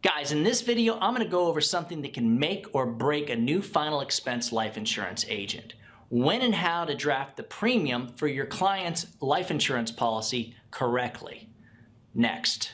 Guys, in this video, I'm going to go over something that can make or break a new final expense life insurance agent. When and how to draft the premium for your client's life insurance policy correctly. Next.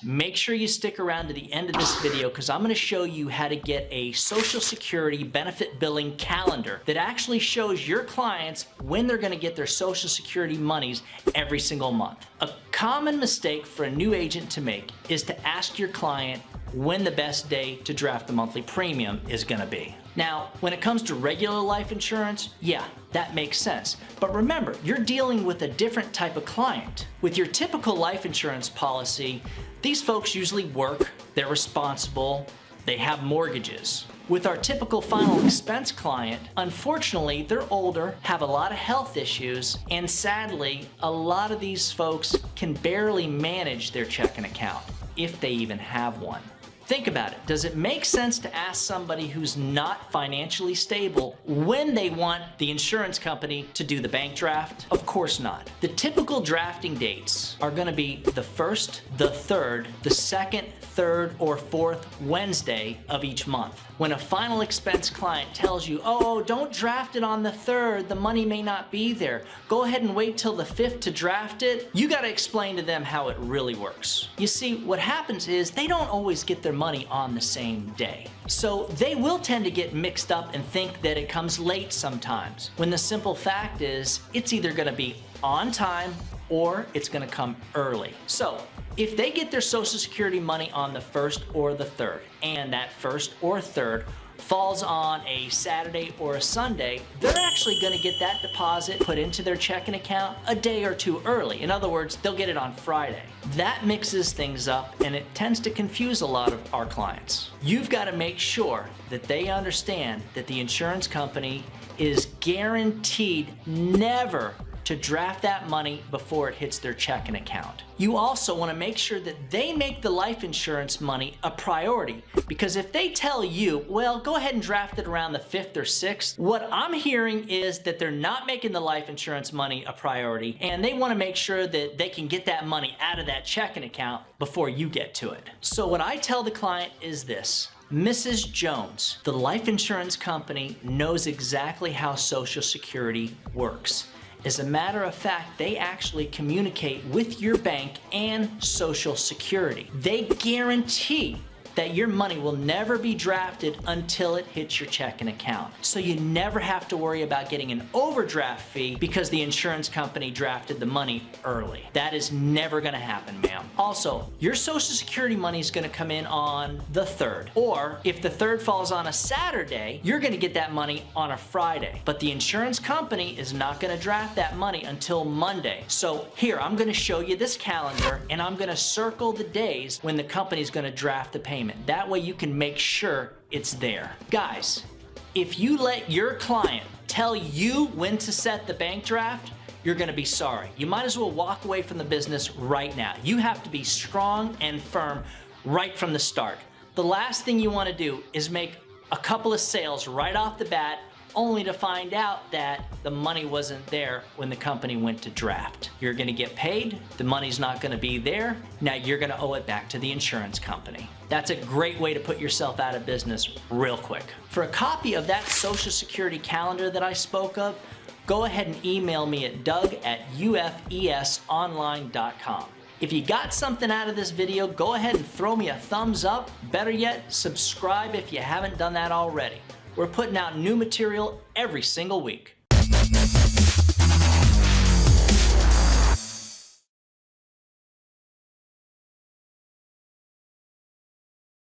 Make sure you stick around to the end of this video because I'm going to show you how to get a Social Security benefit billing calendar that actually shows your clients when they're going to get their Social Security monies every single month. A common mistake for a new agent to make is to ask your client when the best day to draft the monthly premium is going to be. Now, when it comes to regular life insurance, yeah, that makes sense. But remember, you're dealing with a different type of client. With your typical life insurance policy, these folks usually work, they're responsible, they have mortgages. With our typical final expense client, unfortunately, they're older, have a lot of health issues, and sadly, a lot of these folks can barely manage their checking account, if they even have one. Think about it. Does it make sense to ask somebody who's not financially stable when they want the insurance company to do the bank draft? Of course not. The typical drafting dates are going to be the 1st, the 3rd, the 2nd, 3rd, or 4th Wednesday of each month. When a final expense client tells you, oh, don't draft it on the 3rd, the money may not be there. Go ahead and wait till the 5th to draft it. You got to explain to them how it really works. You see, what happens is they don't always get their money on the same day. So they will tend to get mixed up and think that it comes late sometimes, when the simple fact is it's either going to be on time or it's going to come early. So if they get their Social Security money on the 1st or the 3rd, and that 1st or 3rd falls on a Saturday or a Sunday, they're actually going to get that deposit put into their checking account a day or two early. In other words, they'll get it on Friday. That mixes things up and it tends to confuse a lot of our clients. You've got to make sure that they understand that the insurance company is guaranteed never to draft that money before it hits their checking account. You also want to make sure that they make the life insurance money a priority, because if they tell you, well, go ahead and draft it around the 5th or 6th, what I'm hearing is that they're not making the life insurance money a priority and they want to make sure that they can get that money out of that checking account before you get to it. So what I tell the client is this: Mrs. Jones, the life insurance company knows exactly how Social Security works. As a matter of fact, they actually communicate with your bank and Social Security. They guarantee that your money will never be drafted until it hits your checking account. So you never have to worry about getting an overdraft fee because the insurance company drafted the money early. That is never gonna happen, ma'am. Also, your Social Security money is gonna come in on the 3rd. Or if the 3rd falls on a Saturday, you're gonna get that money on a Friday. But the insurance company is not gonna draft that money until Monday. So here, I'm gonna show you this calendar and I'm gonna circle the days when the company's gonna draft the payment. That way you can make sure it's there. Guys, if you let your client tell you when to set the bank draft, you're gonna be sorry. You might as well walk away from the business right now. You have to be strong and firm right from the start. The last thing you wanna do is make a couple of sales right off the bat only to find out that the money wasn't there when the company went to draft. You're gonna get paid, the money's not gonna be there, now you're gonna owe it back to the insurance company. That's a great way to put yourself out of business real quick. For a copy of that Social Security calendar that I spoke of, go ahead and email me at doug@ufesonline.com. If you got something out of this video, go ahead and throw me a thumbs up. Better yet, subscribe if you haven't done that already. We're putting out new material every single week.